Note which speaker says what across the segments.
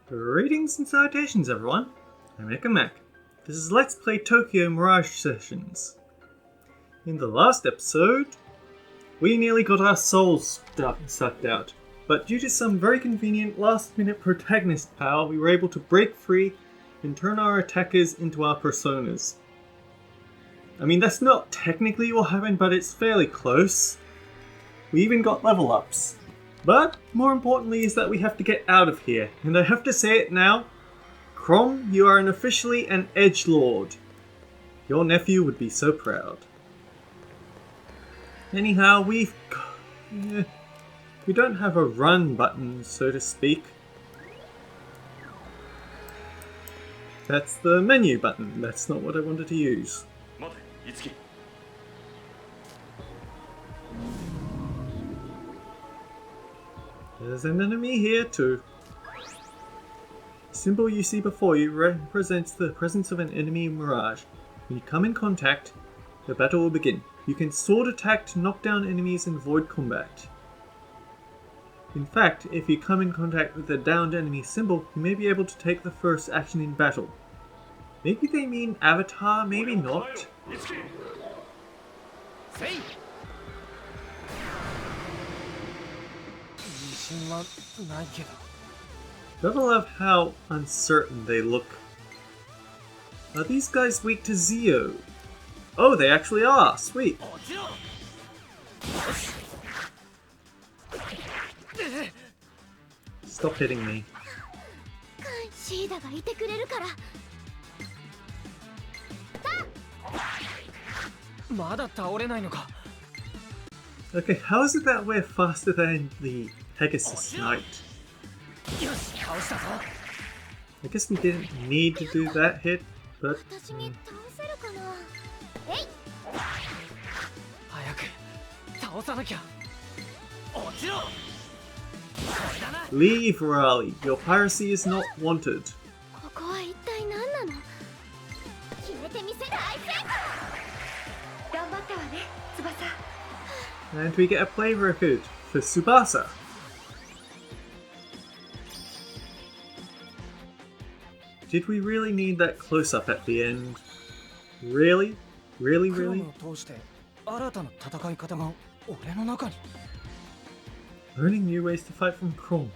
Speaker 1: Greetings and salutations everyone, I'm Mac. This is Let's Play Tokyo Mirage Sessions. In the last episode, we nearly got our souls sucked out, but due to some very convenient last minute protagonist power, we were able to break free and turn our attackers into our personas. I mean, that's not technically what happened, but it's fairly close. We even got level ups. But more importantly is that we have to get out of here, and I have to say it now. Crom, you are officially an edgelord. Your nephew would be so proud. Anyhow, we don't have a run button, so to speak. That's the menu button. That's not what I wanted to use. There's an enemy here too. The symbol you see before you represents the presence of an enemy in Mirage. When you come in contact, the battle will begin. You can sword attack to knock down enemies and avoid combat. In fact, if you come in contact with the downed enemy symbol, you may be able to take the first action in battle. Maybe they mean avatar, maybe not. Gotta love how uncertain they look. Are these guys weak to Zio? Oh, they actually are! Sweet! Stop hitting me. Okay, how is it that we're faster than the Pegasus Knight? I guess we didn't need to do that hit, but... Leave, Raleigh. Your piracy is not wanted. And we get a play record for Tsubasa. Did we really need that close-up at the end? Really? Really, really? Learning new ways to fight from Chrome.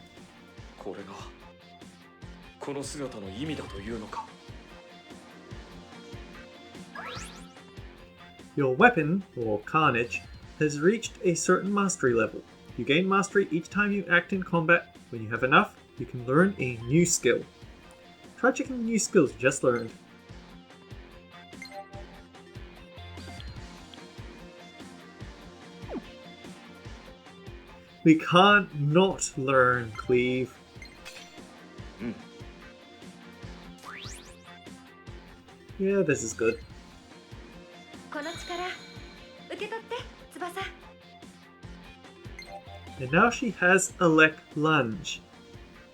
Speaker 1: Your weapon, or Carnage, has reached a certain mastery level. You gain mastery each time you act in combat. When you have enough, you can learn a new skill. Try checking new skills you just learned. We can't not learn Cleave. Yeah, this is good. And now she has Elec Lunge,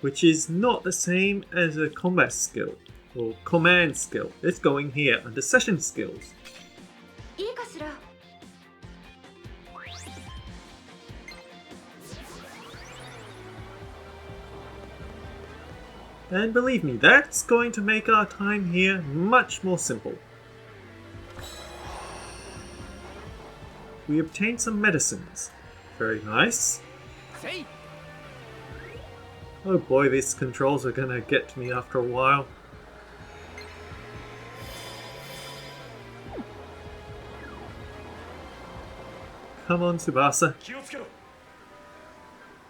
Speaker 1: which is not the same as a combat skill, or command skill. It's going here under session skills. And believe me, that's going to make our time here much more simple. We obtained some medicines. Very nice. Oh boy, these controls are gonna get to me after a while. Come on, Tsubasa.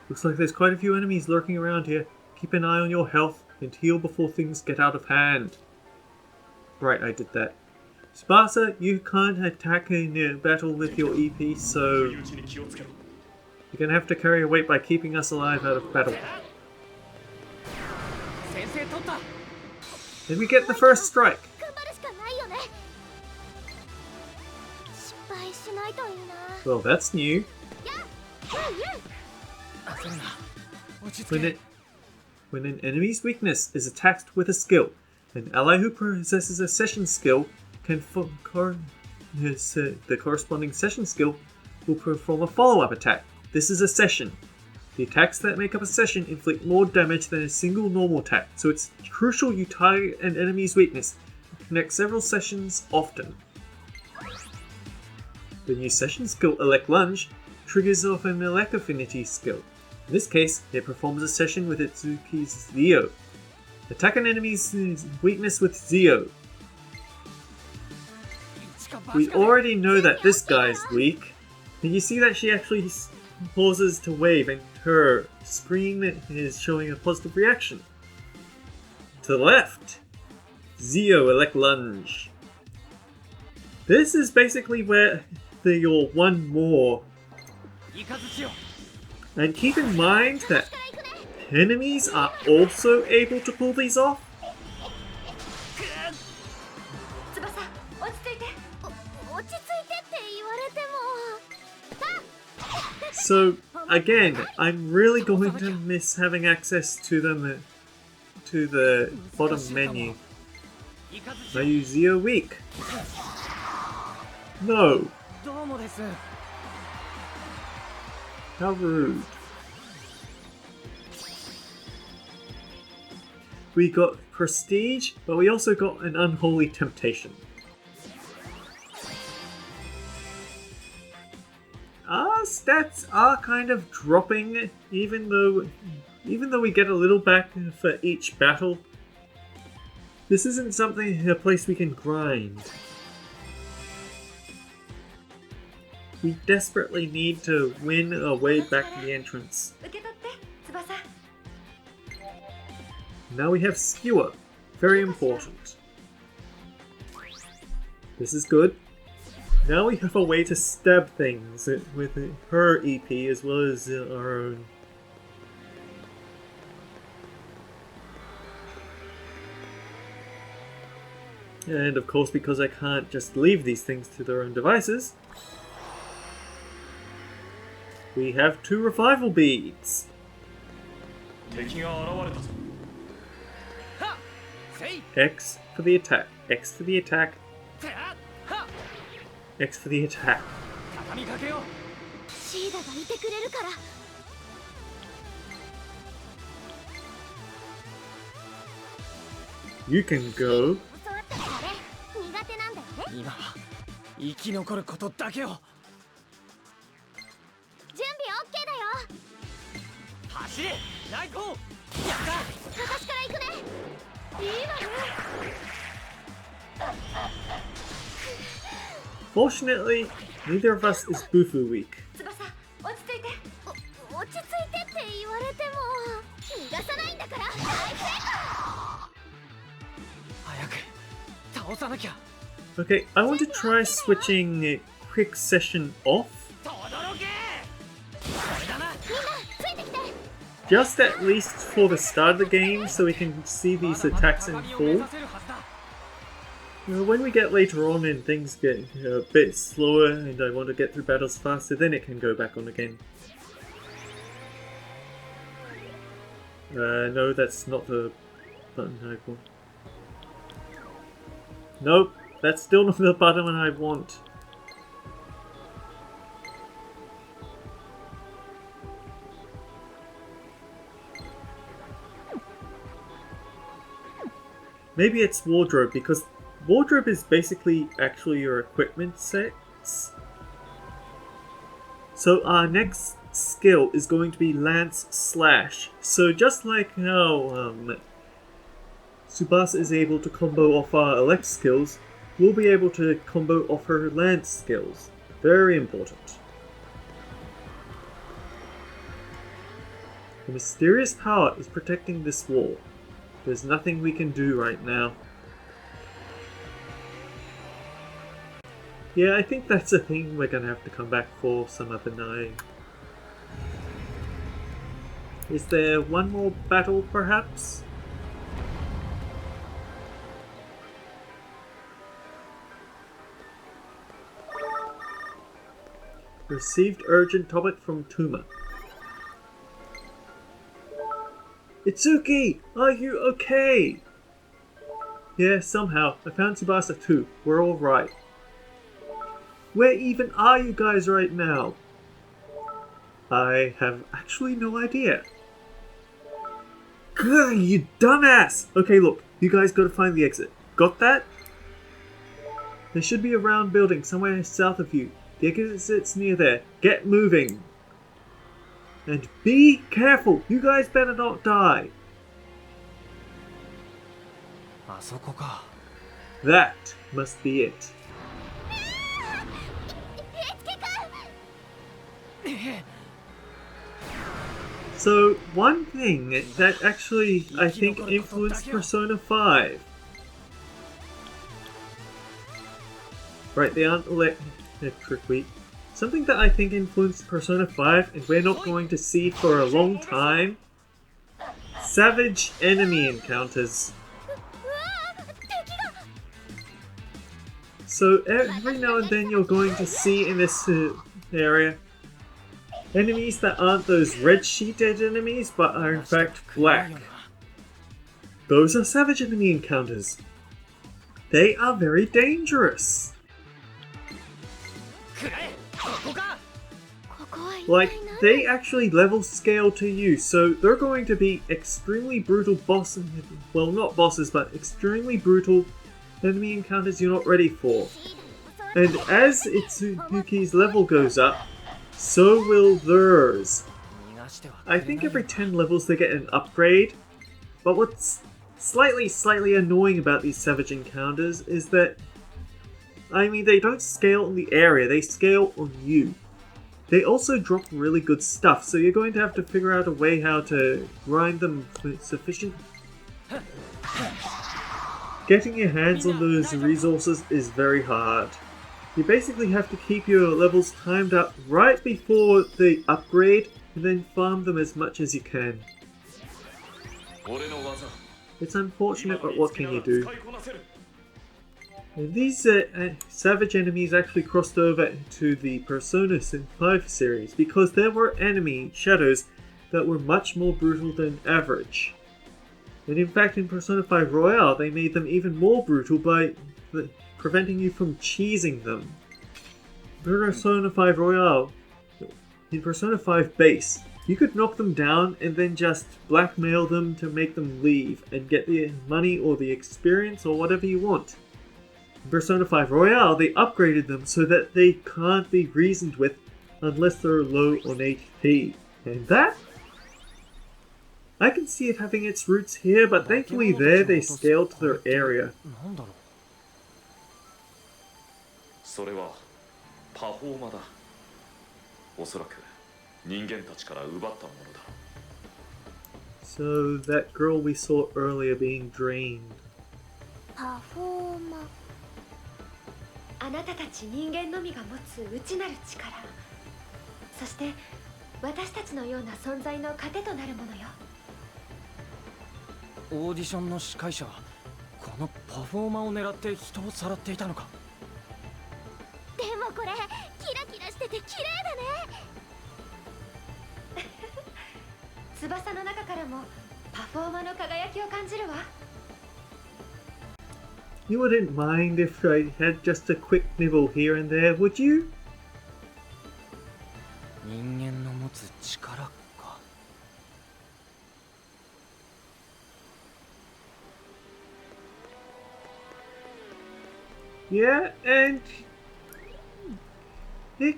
Speaker 1: Looks like there's quite a few enemies lurking around here. Keep an eye on your health and heal before things get out of hand. Right, I did that. Tsubasa, you can't attack in a battle with your EP, so you're gonna have to carry your weight by keeping us alive out of battle. Did we get the first strike? Well, that's new. When an enemy's weakness is attacked with a skill, an ally who possesses a session skill can the corresponding session skill will perform a follow-up attack. This is a session. The attacks that make up a session inflict more damage than a single normal attack, so it's crucial you target an enemy's weakness and connect several sessions often. The new session skill Elect Lunge triggers off an Elect Affinity skill. In this case, it performs a session with Itsuki's Zio. Attack an enemy's weakness with Zio. We already know that this guy's weak. And you see that she actually pauses to wave and her screen is showing a positive reaction. To the left, Zio Elect Lunge. This is basically where you're one more. And keep in mind that enemies are also able to pull these off. So again, I'm really going to miss having access to them to the bottom menu. Are you Zio weak? No. How rude. We got Prestige, but we also got an Unholy Temptation. Our stats are kind of dropping, even though we get a little back for each battle. This isn't a place we can grind. We desperately need to win our way back to the entrance. Now we have Skewer. Very important. This is good. Now we have a way to stab things with her EP as well as our own. And of course, because I can't just leave these things to their own devices, we have 2 revival beads. X for the attack, X for the attack, X for the attack. You can go. Fortunately, neither of us is Bufu weak. Okay, I want to try switching quick session off. Just at least for the start of the game, so we can see these attacks in full. When we get later on and things get a bit slower and I want to get through battles faster, then it can go back on again. No, that's not the button I want. Nope, that's still not the button I want. Maybe it's wardrobe, because wardrobe is basically actually your equipment sets. So our next skill is going to be Lance Slash. So just like how Tsubasa is able to combo off our Elect skills, we'll be able to combo off her Lance skills. Very important. The mysterious power is protecting this wall. There's nothing we can do right now. Yeah, I think that's a thing we're gonna have to come back for some other night. Is there one more battle, perhaps? Received urgent topic from Tuma. Itsuki! Are you okay? Yeah, somehow. I found Tsubasa too. We're alright. Where even are you guys right now? I have actually no idea. Good, you dumbass! Okay, look, you guys gotta find the exit. Got that? There should be a round building somewhere south of you. The exit's near there. Get moving. And be careful! You guys better not die. That must be it. So, one thing that actually, I think, influenced Persona 5. Right, they aren't electric. Something that I think influenced Persona 5, and we're not going to see for a long time. Savage enemy encounters. So every now and then you're going to see in this area enemies that aren't those red-sheeted enemies, but are in fact black. Those are savage enemy encounters. They are very dangerous. Like, they actually level scale to you, so they're going to be extremely brutal bosses, well, not bosses, but extremely brutal enemy encounters you're not ready for. And as Itsuki's level goes up, so will theirs. I think every 10 levels they get an upgrade, but what's slightly annoying about these savage encounters is that, I mean, they don't scale on the area, they scale on you. They also drop really good stuff, so you're going to have to figure out a way how to grind them sufficient. Getting your hands on those resources is very hard. You basically have to keep your levels timed up right before the upgrade, and then farm them as much as you can. It's unfortunate, but what can you do? And these savage enemies actually crossed over to the Persona 5 series because there were enemy shadows that were much more brutal than average. And in fact in Persona 5 Royale they made them even more brutal by preventing you from cheesing them. In Persona 5 Royale, in Persona 5 Base, you could knock them down and then just blackmail them to make them leave and get the money or the experience or whatever you want. In Persona 5 Royale, they upgraded them so that they can't be reasoned with unless they're low on HP. And that? I can see it having its roots here, but thankfully there they scaled to their area. So that girl we saw earlier being drained.
Speaker 2: あなたたち人間のみが持つ内なる力、そして私たちのような存在の糧となるものよ。
Speaker 3: オーディションの司会者はこのパフォーマーを狙って人をさらっていたのか。
Speaker 2: でもこれキラキラしてて綺麗だね。翼の中からもパフォーマーの輝きを感じるわ。
Speaker 1: You wouldn't mind if I had just a quick nibble here and there, would you?
Speaker 3: 人間の持つ力か。
Speaker 1: Yeah, and I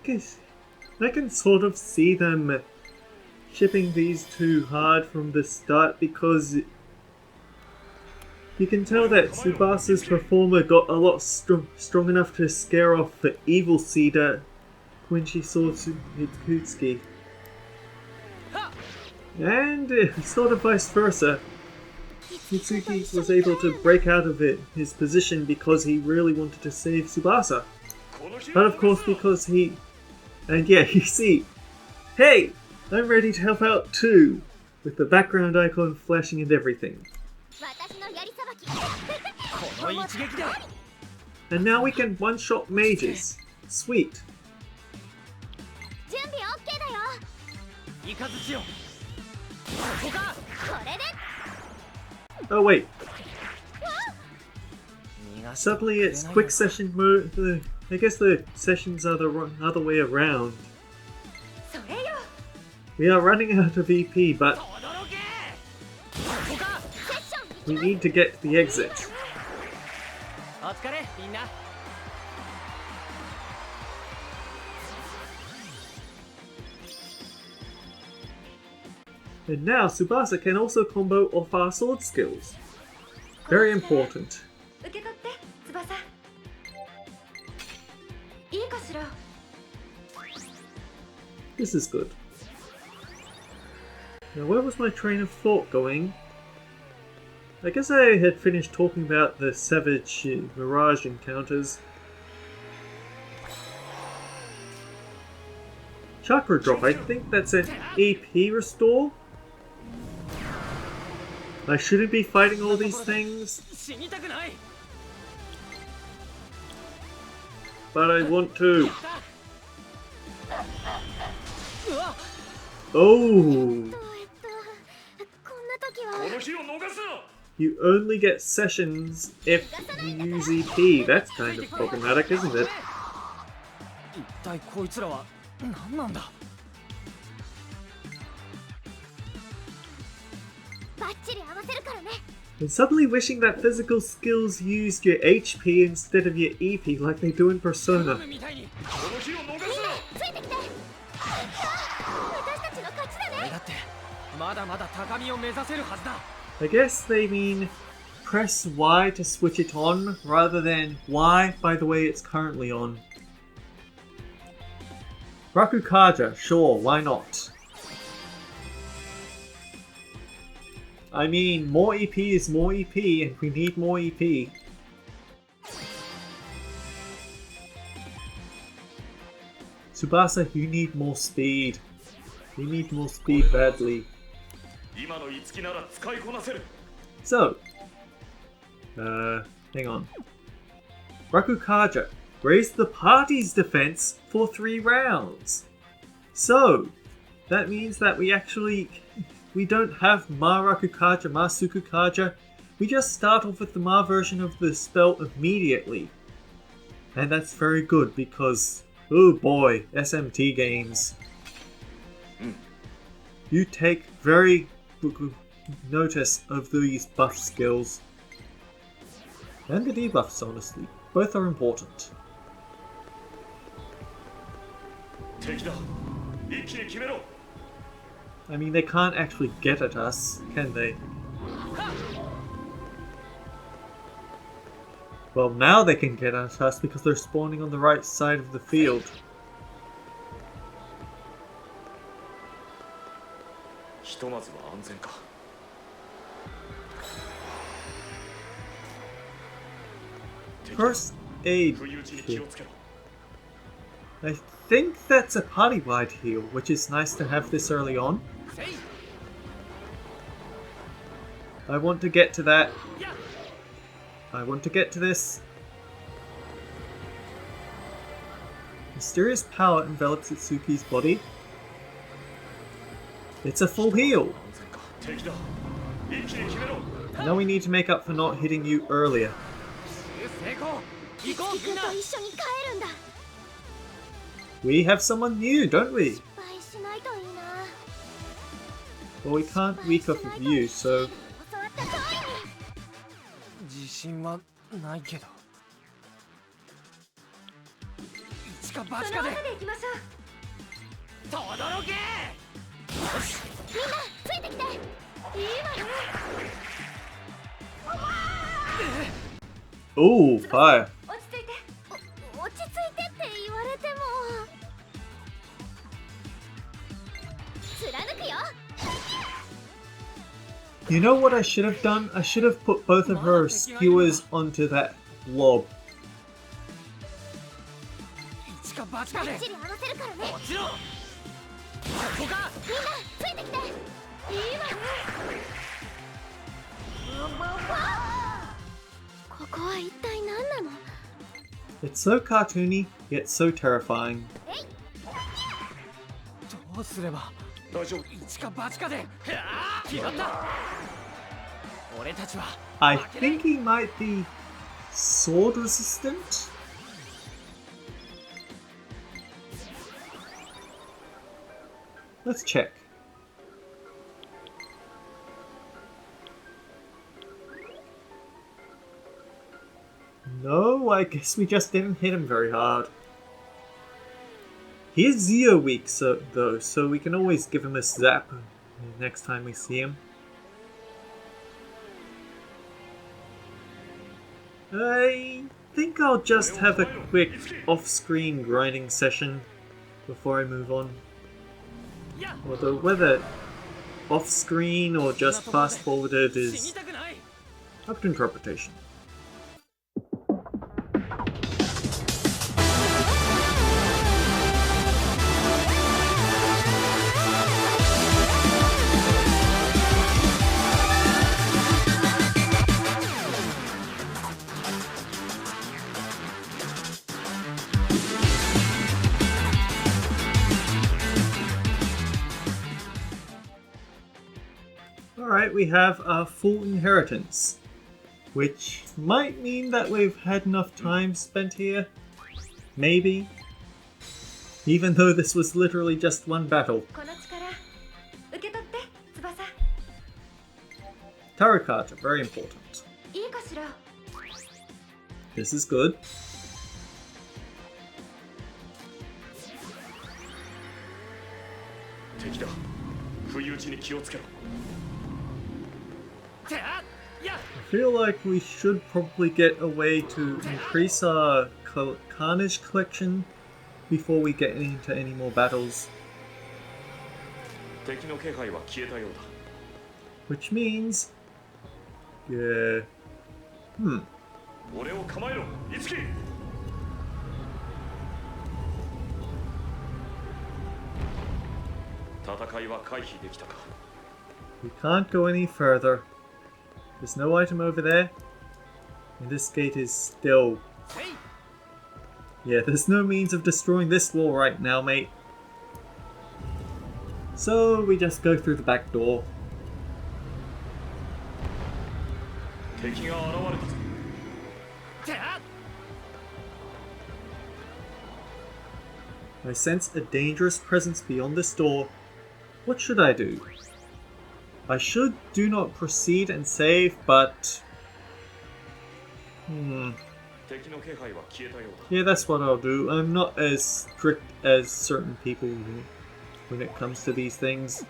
Speaker 1: can sort of see them shipping these two hard from the start because you can tell that Tsubasa's performer got a lot strong enough to scare off the evil Cedar when she saw Hitsuki. And sort of vice versa. Hitsuki was able to break out of his position because he really wanted to save Tsubasa. But of course because he... And yeah, you see, hey, I'm ready to help out too, with the background icon flashing and everything. And now we can one-shot mages. Sweet. Oh wait. Suddenly it's quick session mode. I guess the sessions are the other way around. We are running out of EP, but we need to get to the exit.
Speaker 3: お疲れみんな。
Speaker 1: And now Tsubasa can also combo off our sword skills. Very important.
Speaker 2: 受け取って翼。いいかしら。
Speaker 1: This is good. Now where was my train of thought going? I guess I had finished talking about the savage Mirage encounters. Chakra drop, I think that's an EP restore? I shouldn't be fighting all these things,
Speaker 3: 死にたくない。
Speaker 1: but I want to.
Speaker 3: うわ。
Speaker 1: Oh!
Speaker 2: こんな時は。
Speaker 3: この日を逃すな。
Speaker 1: You only get sessions if you use EP. That's kind of problematic, isn't it?
Speaker 3: 一体こいつらは何なんだ。
Speaker 2: バッチリ合わせるからね。
Speaker 1: And suddenly wishing that physical skills used your HP instead of your EP like they do in Persona.
Speaker 3: みたいにこの日を逃すな。
Speaker 2: ついてきて。私たちの勝ちだね。
Speaker 3: 俺だってまだまだ高みを目指せるはずだ。
Speaker 1: I guess they mean press Y to switch it on rather than Y by the way it's currently on. Rakukaja, sure, why not? I mean, more EP is more EP, and we need more EP. Tsubasa, you need more speed. You need more speed badly. So, hang on. Rakukaja, raise the party's defense for 3 rounds. So, that means that we don't have Ma Rakukaja, Ma Sukukaja. We just start off with the Ma version of the spell immediately. And that's very good because, oh boy, SMT games. You take very notice of these buff skills. And the debuffs, honestly. Both are important. I mean, they can't actually get at us, can they? Well, now they can get at us because they're spawning on the right side of the field. First aid kit. I think that's a party-wide heal, which is nice to have this early on. I want to get to that. I want to get to this. Mysterious power envelops Itsuki's body. It's a full heal. Now we need to make up for not hitting you earlier. We have someone new, don't we? Well, we can't weak off of you, so...
Speaker 3: 自信はないけど。一か八かで。とどろけ。よし。みんなついてきて。いいわよ。
Speaker 1: Oh, fire.
Speaker 2: 落ち着いて。落ち着いてって言われても。貫くよ。
Speaker 1: You know what I should have done? I should have put both of her skewers onto that lob.
Speaker 3: 一か八かで。
Speaker 2: バッチリ合わせるからね。
Speaker 3: 落ちろ。ここか。
Speaker 2: みんなついてきて。いいわよ。ここは一体何なの？
Speaker 1: It's so cartoony, yet so terrifying.
Speaker 3: どうすれば。一か八かで。決まった。俺たちは。
Speaker 1: I think he might be sword resistant. Let's check. No, I guess we just didn't hit him very hard. He is Zeo weak, though, so we can always give him a zap next time we see him. I think I'll just have a quick off-screen grinding session before I move on. Although whether off-screen or just fast-forwarded is up to interpretation. Alright, we have a full inheritance, which might mean that we've had enough time spent here. Maybe. Even though this was literally just one battle. Tarot cards are very important. This is good. I feel like we should probably get a way to increase our carnage collection before we get into any more battles. Which means... yeah... We can't go any further. There's no item over there. And this gate is still... yeah, there's no means of destroying this wall right now, mate. So we just go through the back door. I sense a dangerous presence beyond this door. What should I do? I should do not proceed and save, but... yeah, that's what I'll do. I'm not as strict as certain people when it comes to these things.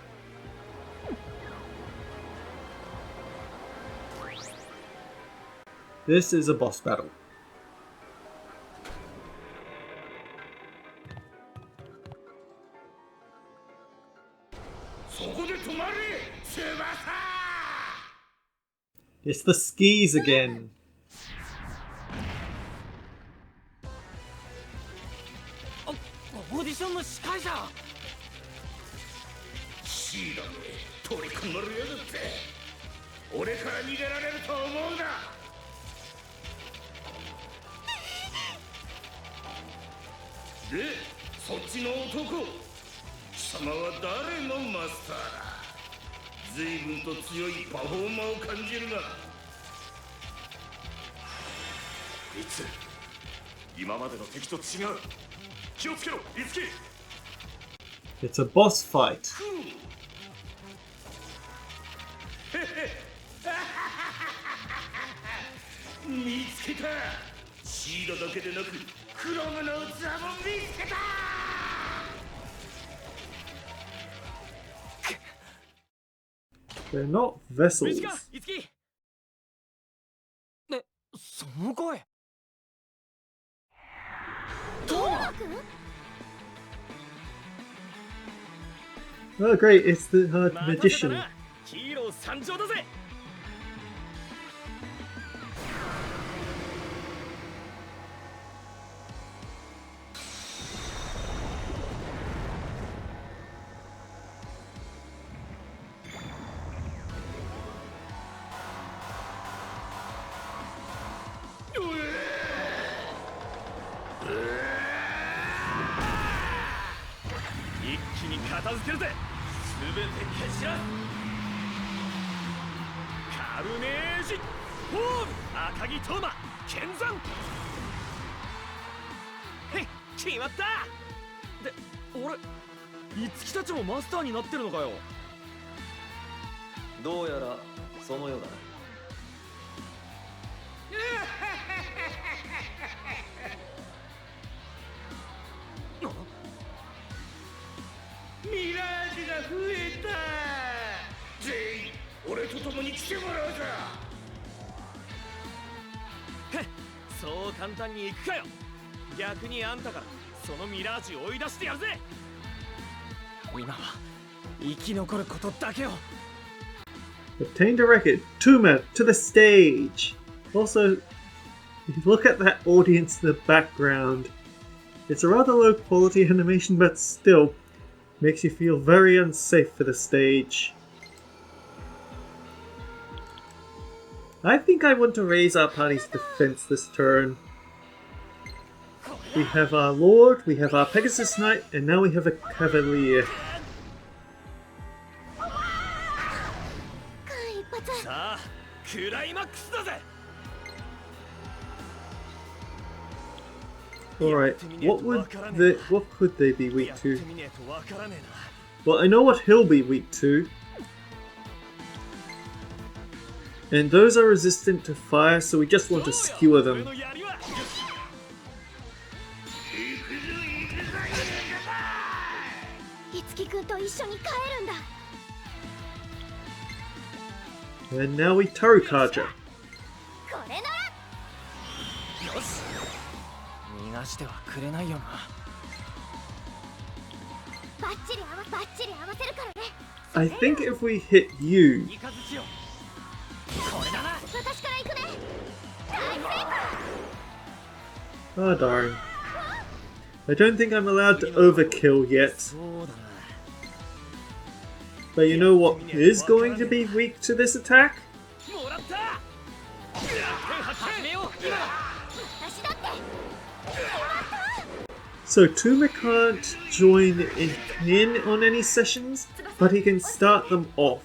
Speaker 1: This is a boss battle. It's the skis again. It's a boss fight. They're not vessels. Oh great, it's the magician.
Speaker 3: 共に来てもらうぞ。そう簡単にいくかよ。逆にあんたからそのミラージュを追い出してやるぜ。今は生き残ることだけを。
Speaker 1: Obtained a record. Tuma, to the stage! Also, look at that audience in the background. It's a rather low quality animation, but still makes you feel very unsafe for the stage. I think I want to raise our party's defense this turn. We have our Lord, we have our Pegasus Knight, and now we have a Cavalier. Alright, what could they be weak to? Well, I know what he'll be weak to. And those are resistant to fire, so we just want to skewer them. And now we Tarukaja. I think if we hit you... Oh darn. I don't think I'm allowed to overkill yet. But you know what is going to be weak to this attack? So Tuma can't join in on any sessions, but he can start them off.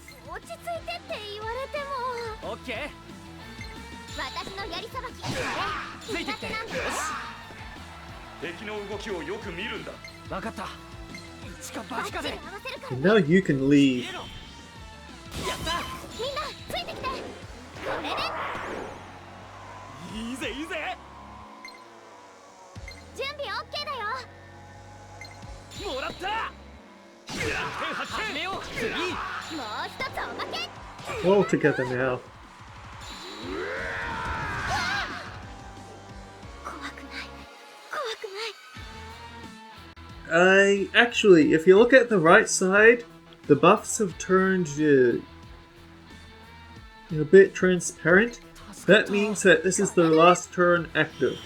Speaker 1: And now you can leave. All together now. Actually, if you look at the right side, the buffs have turned a bit transparent. That means that this is the last turn active.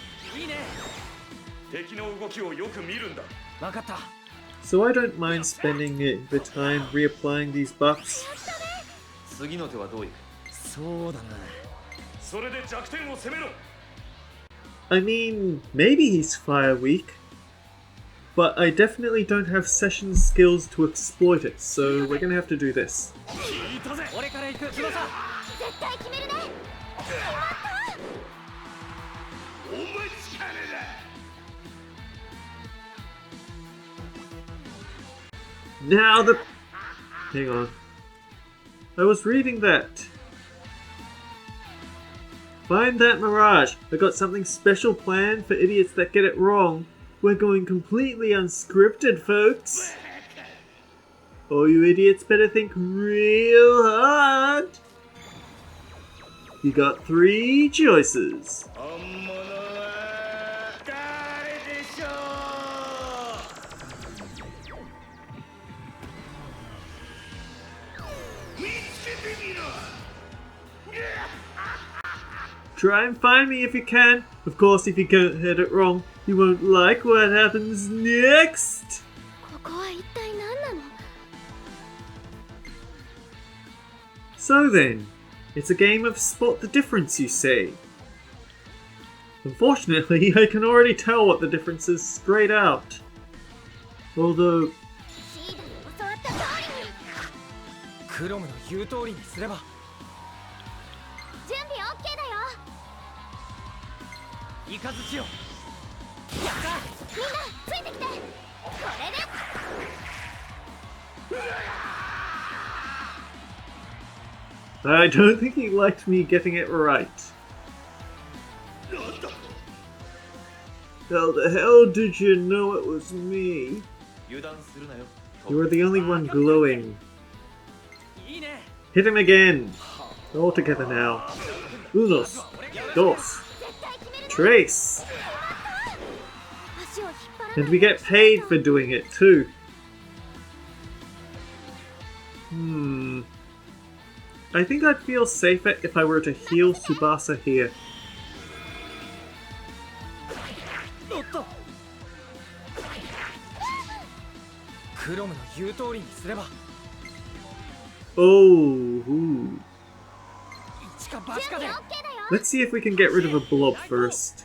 Speaker 1: So I don't mind spending the time reapplying these buffs. I mean, maybe he's fire weak, but I definitely don't have session skills to exploit it, so we're gonna have to do this. Now the... Hang on. I was reading that. Find that Mirage. I got something special planned for idiots that get it wrong. We're going completely unscripted, folks. All you idiots better think real hard. You got 3 choices. Try and find me if you can. Of course, if you get it wrong, you won't like what happens next. So then, it's a game of spot the difference, you say? Unfortunately, I can already tell what the difference is straight out. Although... I don't think he liked me getting it right. How the hell did you know it was me? You were the only one glowing. Hit him again! All together now. Unos, dos, tres. And we get paid for doing it too. I think I'd feel safer if I were to heal Tsubasa here. Oh, ooh. Let's see if we can get rid of a blob first.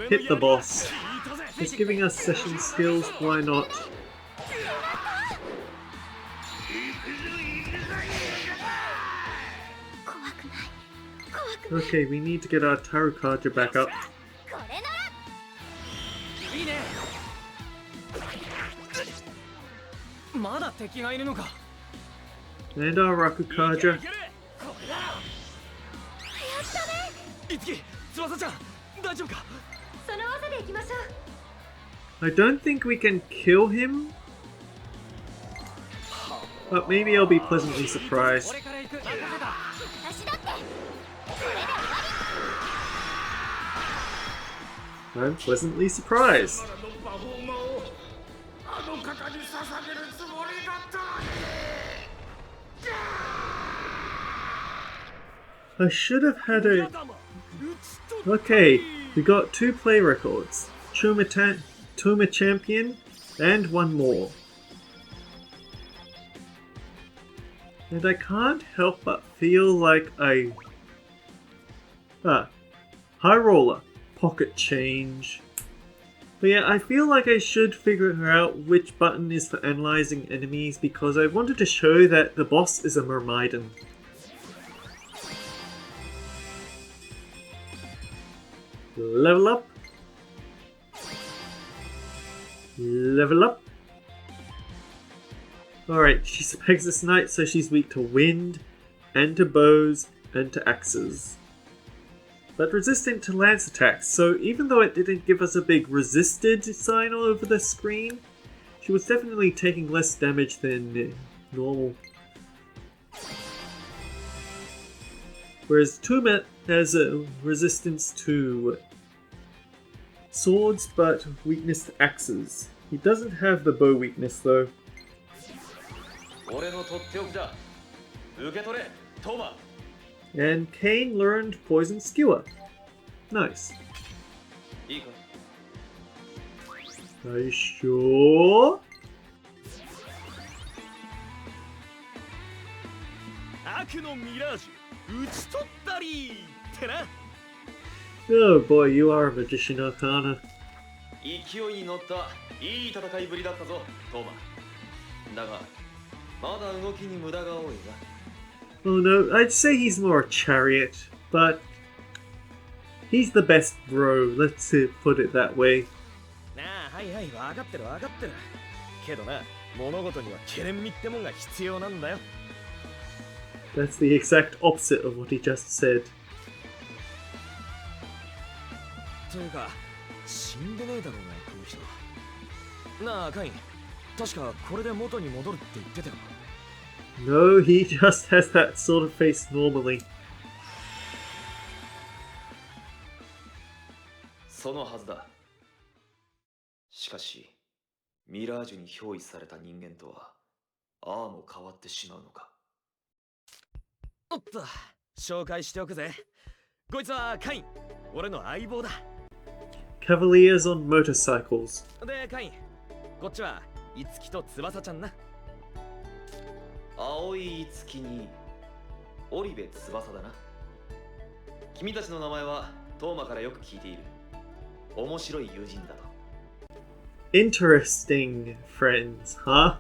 Speaker 1: Hit the boss. It's giving us session skills, why not? Okay, we need to get our Tarukaja back up. And our Rakukaja. I don't think we can kill him, but maybe I'll be pleasantly surprised. I'm pleasantly surprised. I should have had a... Okay, we got 2 play records. Tuma Champion and 1 more. And I can't help but feel like I... High Roller. Pocket change. But yeah, I feel like I should figure out which button is for analyzing enemies because I wanted to show that the boss is a Myrmidon. Level up. Level up. Alright, she's a Pegasus Knight, so she's weak to wind, and to bows, and to axes. But resistant to lance attacks, so even though it didn't give us a big resisted sign all over the screen, she was definitely taking less damage than normal. Whereas Tuma has a resistance to swords, but weakness to axes. He doesn't have the bow weakness though. And Kane learned Poison Skewer. Nice. Are you sure? Oh boy, you are a magician, Arcana. Oh no, I'd say he's more a chariot, but he's the best bro, let's put it that way. That's the exact opposite of what he just said. No, he just has that sort of face normally.
Speaker 3: そのはずだ。しかし、ミラージュに憑依された人間とは、ああも変わってしまうのか。おっと、紹介しておくぜ。こいつはカイン、俺の相棒だ。
Speaker 1: Cavaliers on motorcycles.
Speaker 3: で、カイン、こっちは、いつきと翼ちゃんな。青いいつきに、オリベ翼だな。君たちの名前は、トーマからよく聞いている。面白い友人だと。
Speaker 1: Interesting friends, huh?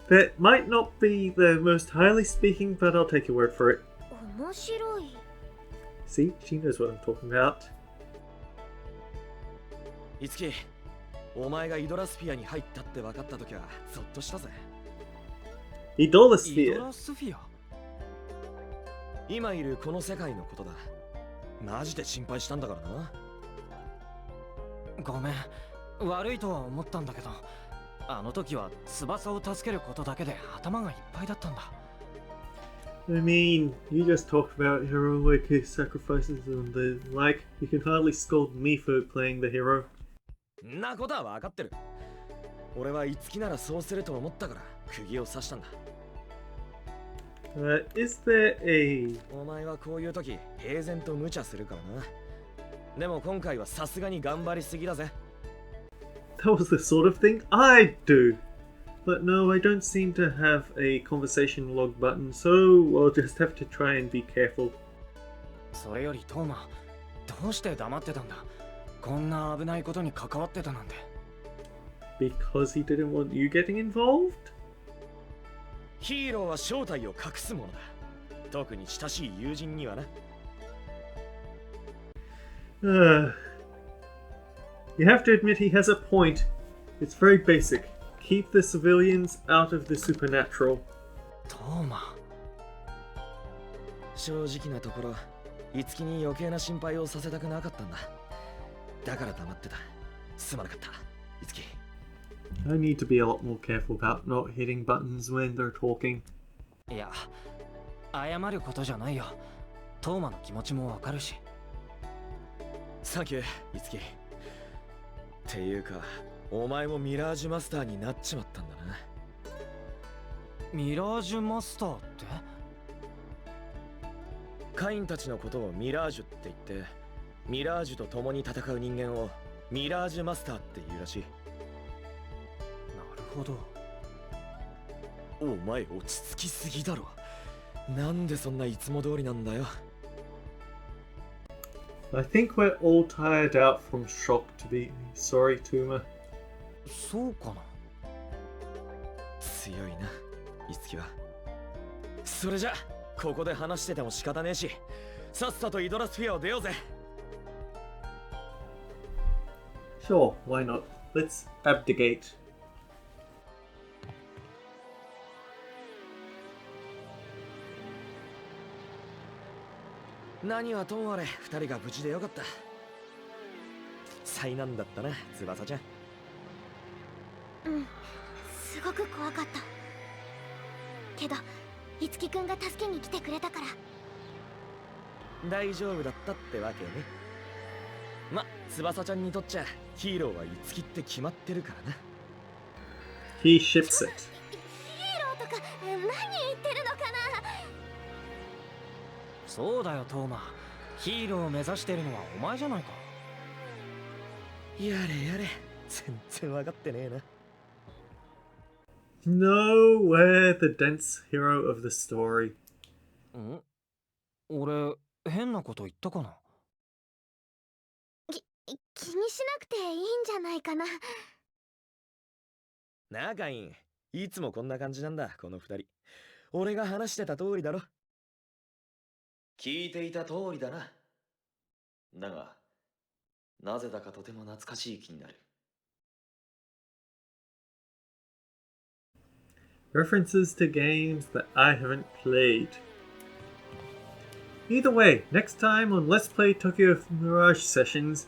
Speaker 1: That might not be the most highly speaking, but I'll take your word for it.
Speaker 2: 面白い。
Speaker 1: See, she knows what I'm talking about.
Speaker 3: いつき、お前がイドラスフィアに入ったって分かったときはゾッとしたぜ。
Speaker 1: Idolasphere.
Speaker 3: イドラスフィア今いるこの世界のことだ。マジで心配したんだからな。
Speaker 4: ごめん、悪いとは思ったんだけど、あの時は翼を助けることだけで頭がいっぱいだったんだ。
Speaker 1: I mean, you just talked about heroic sacrifices and the like. You can hardly scold me for playing the hero.
Speaker 3: んなことは分かってる。俺はいつきならそうすると思ったから釘を刺したんだ。
Speaker 1: Is there a...
Speaker 3: お前はこういう時平然と無茶するからな。でも今回はさすがに頑張りすぎだぜ。
Speaker 1: That was the sort of thing I'd do. But no, I don't seem to have a conversation log button, so I'll just have to try and be careful.
Speaker 4: それよりトーマ、どうして黙ってたんだ？こんな危ないことに関わってたなんて。
Speaker 1: Because he didn't want you getting involved?
Speaker 3: ヒーローは正体を隠すものだ。特に親しい友人にはな。
Speaker 1: You have to admit he has a point. It's very basic. Keep the civilians out of the supernatural.
Speaker 4: トーマ。
Speaker 3: 正直なところ、いつきに余計な心配をさせたくなかったんだ。だから黙ってた。すまなかった、いつき。
Speaker 1: I need to be a lot more careful about not hitting buttons when they're talking.
Speaker 4: いや、謝ることじゃないよ。トーマの気持ちもわかるし。
Speaker 3: サンキュー、いつき。っていうか、お前もミラージュマスターになっちまったんだな。
Speaker 4: ミラージュマスターって？
Speaker 3: カインたちのことをミラージュって言って、ミラージュと共に戦う人間をミラージュマスターって言うらしい。
Speaker 4: なるほど。
Speaker 3: お前落ち着きすぎだろ。なんでそんないつも通りなんだよ。
Speaker 1: I think we're all tired out from shock to be sorry, Tuma.
Speaker 4: そうかな。
Speaker 3: 強いな、いつきは。それじゃ、ここで話してても仕方ねえし、さっさとイドラスフィアを出ようぜ。
Speaker 1: Sure, why not? Let's abdicate.
Speaker 3: 何はともあれ、二人が無事でよかった。災難だったな、翼ちゃん。
Speaker 2: うん、すごく怖かった。けど、いつきくんが助けに来てくれたから。
Speaker 3: 大丈夫だったってわけね。ま、翼ちゃんにとっちゃヒーローはいつきって決まってるからな。
Speaker 1: He ships it.
Speaker 2: ヒーローとか何言ってるのかな。
Speaker 4: そうだよトーマ。ヒーローを目指してるのはお前じゃないか。
Speaker 3: やれやれ、全然わかってねえな。
Speaker 1: No, we're the dense hero of the story.
Speaker 4: ん？俺、変なこと言ったかな？
Speaker 2: 気にしなくていいんじゃないかな。
Speaker 3: なあカイン、いつもこんな感じなんだ、この二人。俺が話してた通りだろ。聞いていた通りだな。だが、なぜだかとても懐かしい気になる。
Speaker 1: References to games that I haven't played. Either way, next time on Let's Play Tokyo Mirage Sessions,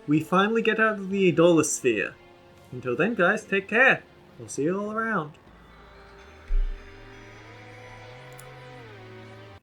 Speaker 1: we finally get out of the Idolosphere. Until then guys, take care. We'll see you all around.